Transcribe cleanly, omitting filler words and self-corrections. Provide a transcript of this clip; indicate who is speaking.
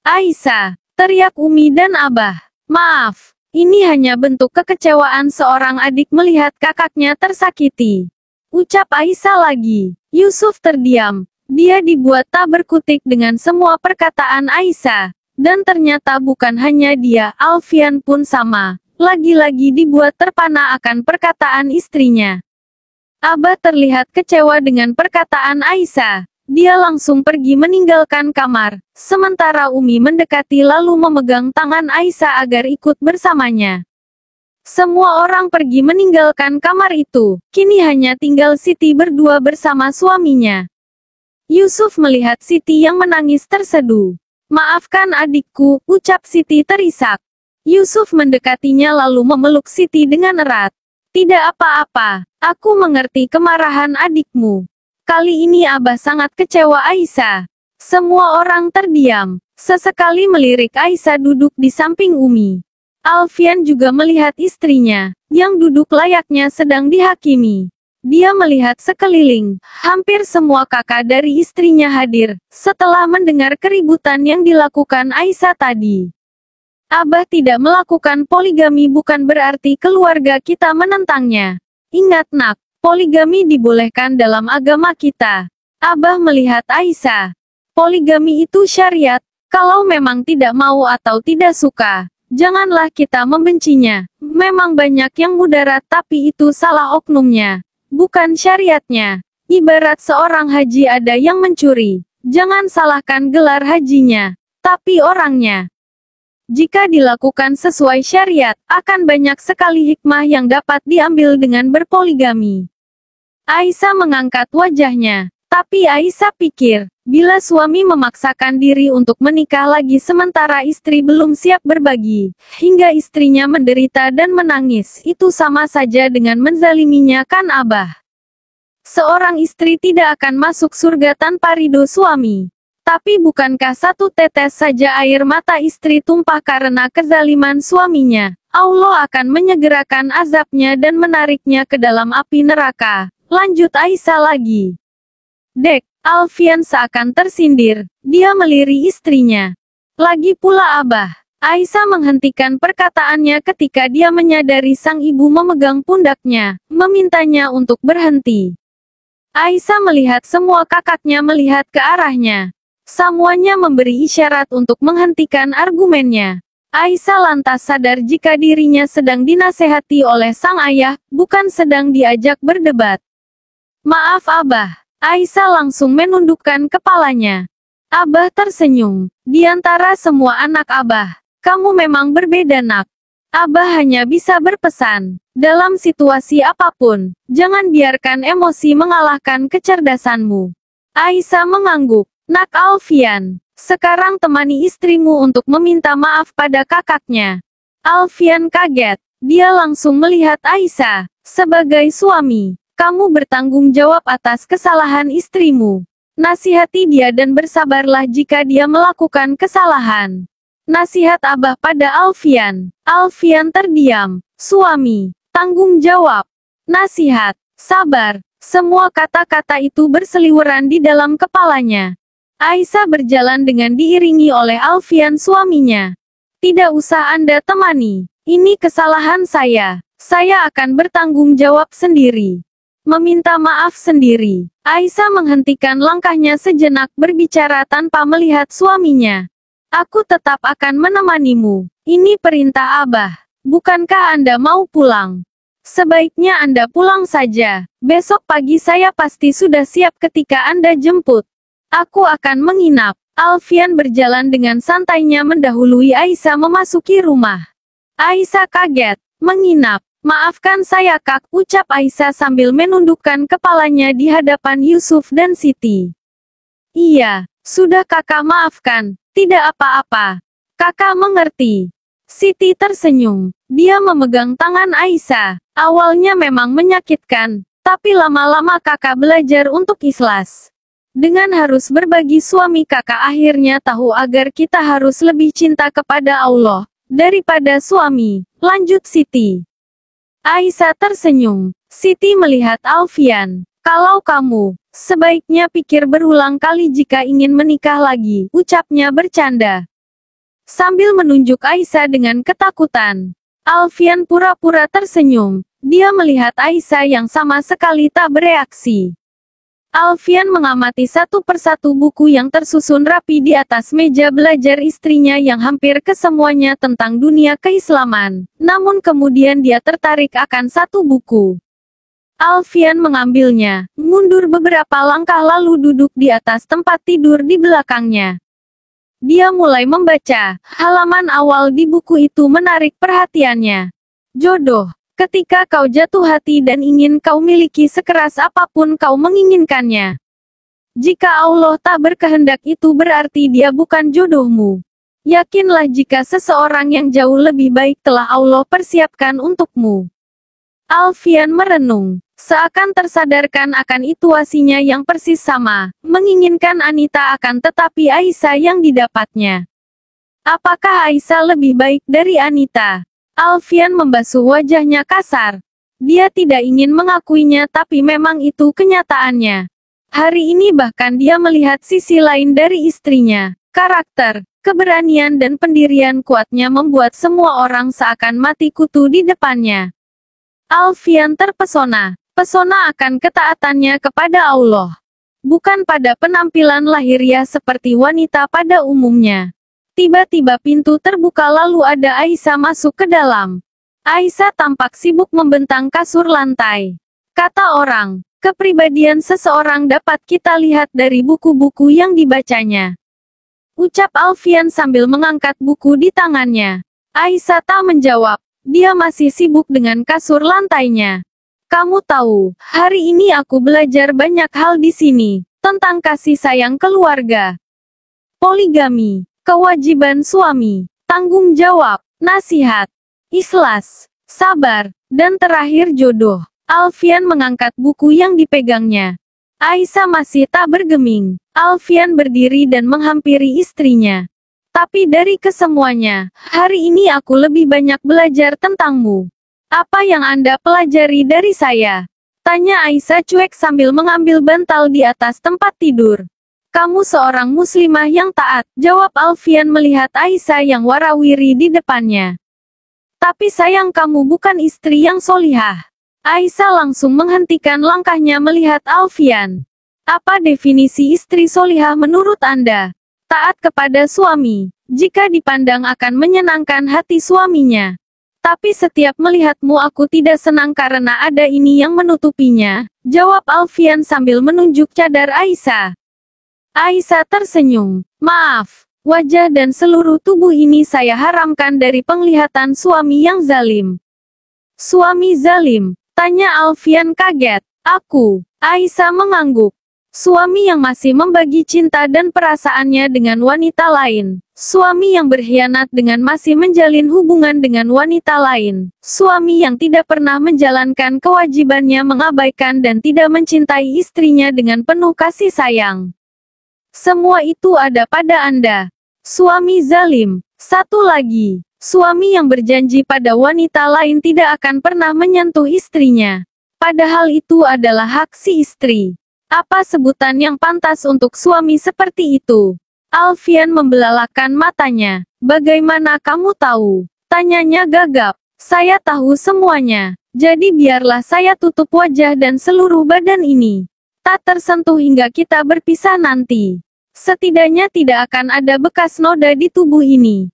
Speaker 1: Aisyah, teriak Umi dan Abah. Maaf, ini hanya bentuk kekecewaan seorang adik melihat kakaknya tersakiti. Ucap Aisyah lagi. Yusuf terdiam. Dia dibuat tak berkutik dengan semua perkataan Aisyah. Dan ternyata bukan hanya dia, Alfian pun sama. Lagi-lagi dibuat terpana akan perkataan istrinya. Abah terlihat kecewa dengan perkataan Aisyah. Dia langsung pergi meninggalkan kamar, sementara Umi mendekati lalu memegang tangan Aisyah agar ikut bersamanya. Semua orang pergi meninggalkan kamar itu, kini hanya tinggal Siti berdua bersama suaminya. Yusuf melihat Siti yang menangis terseduh. Maafkan adikku, ucap Siti terisak. Yusuf mendekatinya lalu memeluk Siti dengan erat. Tidak apa-apa, aku mengerti kemarahan adikmu. Kali ini Abah sangat kecewa Aisyah. Semua orang terdiam. Sesekali melirik Aisyah duduk di samping Umi. Alfian juga melihat istrinya, yang duduk layaknya sedang dihakimi. Dia melihat sekeliling, hampir semua kakak dari istrinya hadir, setelah mendengar keributan yang dilakukan Aisyah tadi. Abah tidak melakukan poligami bukan berarti keluarga kita menentangnya. Ingat nak. Poligami dibolehkan dalam agama kita. Abah melihat Aisyah. Poligami itu syariat. Kalau memang tidak mau atau tidak suka, janganlah kita membencinya. Memang banyak yang mudarat tapi itu salah oknumnya. Bukan syariatnya. Ibarat seorang haji ada yang mencuri. Jangan salahkan gelar hajinya, tapi orangnya. Jika dilakukan sesuai syariat, akan banyak sekali hikmah yang dapat diambil dengan berpoligami. Aisyah mengangkat wajahnya. Tapi Aisyah pikir, bila suami memaksakan diri untuk menikah lagi sementara istri belum siap berbagi, hingga istrinya menderita dan menangis, itu sama saja dengan menzaliminya kan Abah. Seorang istri tidak akan masuk surga tanpa ridho suami. Tapi bukankah satu tetes saja air mata istri tumpah karena kezaliman suaminya, Allah akan menyegerakan azabnya dan menariknya ke dalam api neraka. Lanjut Aisyah lagi. Dek, Alfian seakan tersindir. Dia meliri istrinya. Lagi pula Abah. Aisyah menghentikan perkataannya ketika dia menyadari sang ibu memegang pundaknya, memintanya untuk berhenti. Aisyah melihat semua kakaknya melihat ke arahnya. Semuanya memberi isyarat untuk menghentikan argumennya. Aisyah lantas sadar jika dirinya sedang dinasehati oleh sang ayah, bukan sedang diajak berdebat. Maaf Abah. Aisyah langsung menundukkan kepalanya. Abah tersenyum. Di antara semua anak Abah, kamu memang berbeda nak. Abah hanya bisa berpesan. Dalam situasi apapun, jangan biarkan emosi mengalahkan kecerdasanmu. Aisyah mengangguk. Nak Alfian, sekarang temani istrimu untuk meminta maaf pada kakaknya. Alfian kaget. Dia langsung melihat Aisyah. Sebagai suami, kamu bertanggung jawab atas kesalahan istrimu. Nasihati dia dan bersabarlah jika dia melakukan kesalahan. Nasihat Abah pada Alfian. Alfian terdiam. Suami, tanggung jawab. Nasihat, sabar. Semua kata-kata itu berseliweran di dalam kepalanya. Aisyah berjalan dengan diiringi oleh Alfian suaminya. Tidak usah Anda temani. Ini kesalahan saya. Saya akan bertanggung jawab sendiri. Meminta maaf sendiri. Aisyah menghentikan langkahnya sejenak berbicara tanpa melihat suaminya. Aku tetap akan menemanimu. Ini perintah Abah. Bukankah Anda mau pulang? Sebaiknya Anda pulang saja. Besok pagi saya pasti sudah siap ketika Anda jemput. Aku akan menginap. Alfian berjalan dengan santainya mendahului Aisyah memasuki rumah. Aisyah kaget. Menginap. Maafkan saya kak, ucap Aisyah sambil menundukkan kepalanya di hadapan Yusuf dan Siti. Iya, sudah kakak maafkan, tidak apa-apa. Kakak mengerti. Siti tersenyum. Dia memegang tangan Aisyah. Awalnya memang menyakitkan, tapi lama-lama kakak belajar untuk ikhlas. Dengan harus berbagi suami kakak akhirnya tahu agar kita harus lebih cinta kepada Allah daripada suami. Lanjut Siti. Aisyah tersenyum. Siti melihat Alfian. Kalau kamu, sebaiknya pikir berulang kali jika ingin menikah lagi, ucapnya bercanda. sambil menunjuk Aisyah dengan ketakutan. Alfian pura-pura tersenyum. Dia melihat Aisyah yang sama sekali tak bereaksi. Alfian mengamati satu persatu buku yang tersusun rapi di atas meja belajar istrinya yang hampir kesemuanya tentang dunia keislaman. Namun kemudian dia tertarik akan satu buku. Alfian mengambilnya, mundur beberapa langkah lalu duduk di atas tempat tidur di belakangnya. Dia mulai membaca. Halaman awal di buku itu menarik perhatiannya. Jodoh. Ketika kau jatuh hati dan ingin kau miliki sekeras apapun kau menginginkannya. Jika Allah tak berkehendak itu berarti dia bukan jodohmu. Yakinlah jika seseorang yang jauh lebih baik telah Allah persiapkan untukmu. Alfian merenung. Seakan tersadarkan akan situasinya yang persis sama. Menginginkan Anita akan tetapi Aisyah yang didapatnya. Apakah Aisyah lebih baik dari Anita? Alfian membasuh wajahnya kasar. Dia tidak ingin mengakuinya tapi memang itu kenyataannya. Hari ini bahkan dia melihat sisi lain dari istrinya. Karakter, keberanian dan pendirian kuatnya membuat semua orang seakan mati kutu di depannya. Alfian terpesona. Pesona akan ketaatannya kepada Allah. Bukan pada penampilan lahiriah seperti wanita pada umumnya. Tiba-tiba pintu terbuka lalu ada Aisyah masuk ke dalam. Aisyah tampak sibuk membentang kasur lantai. Kata orang, kepribadian seseorang dapat kita lihat dari buku-buku yang dibacanya. Ucap Alfian sambil mengangkat buku di tangannya. Aisyah tak menjawab. Dia masih sibuk dengan kasur lantainya. Kamu tahu, hari ini aku belajar banyak hal di sini. Tentang kasih sayang keluarga. Poligami. Kewajiban suami, tanggung jawab, nasihat, ikhlas, sabar, dan terakhir jodoh. Alfian mengangkat buku yang dipegangnya. Aisyah masih tak bergeming. Alfian berdiri dan menghampiri istrinya. Tapi dari kesemuanya, hari ini aku lebih banyak belajar tentangmu. Apa yang Anda pelajari dari saya? Tanya Aisyah cuek sambil mengambil bantal di atas tempat tidur. Kamu seorang muslimah yang taat, jawab Alfian melihat Aisyah yang warawiri di depannya. Tapi sayang kamu bukan istri yang solihah. Aisyah langsung menghentikan langkahnya melihat Alfian. Apa definisi istri solihah menurut Anda? Taat kepada suami, jika dipandang akan menyenangkan hati suaminya. Tapi setiap melihatmu aku tidak senang karena ada ini yang menutupinya, jawab Alfian sambil menunjuk cadar Aisyah. Aisyah tersenyum. Maaf, wajah dan seluruh tubuh ini saya haramkan dari penglihatan suami yang zalim. Suami zalim? Tanya Alfian kaget. Aku. Aisyah mengangguk. Suami yang masih membagi cinta dan perasaannya dengan wanita lain. Suami yang berkhianat dengan masih menjalin hubungan dengan wanita lain. Suami yang tidak pernah menjalankan kewajibannya mengabaikan dan tidak mencintai istrinya dengan penuh kasih sayang. Semua itu ada pada Anda. Suami zalim. Satu lagi, suami yang berjanji pada wanita lain tidak akan pernah menyentuh istrinya. Padahal itu adalah hak si istri. Apa sebutan yang pantas untuk suami seperti itu? Alfian membelalakan matanya. Bagaimana kamu tahu? Tanyanya gagap. Saya tahu semuanya. Jadi biarlah saya tutup wajah dan seluruh badan ini. Tak tersentuh hingga kita berpisah nanti. Setidaknya tidak akan ada bekas noda di tubuh ini.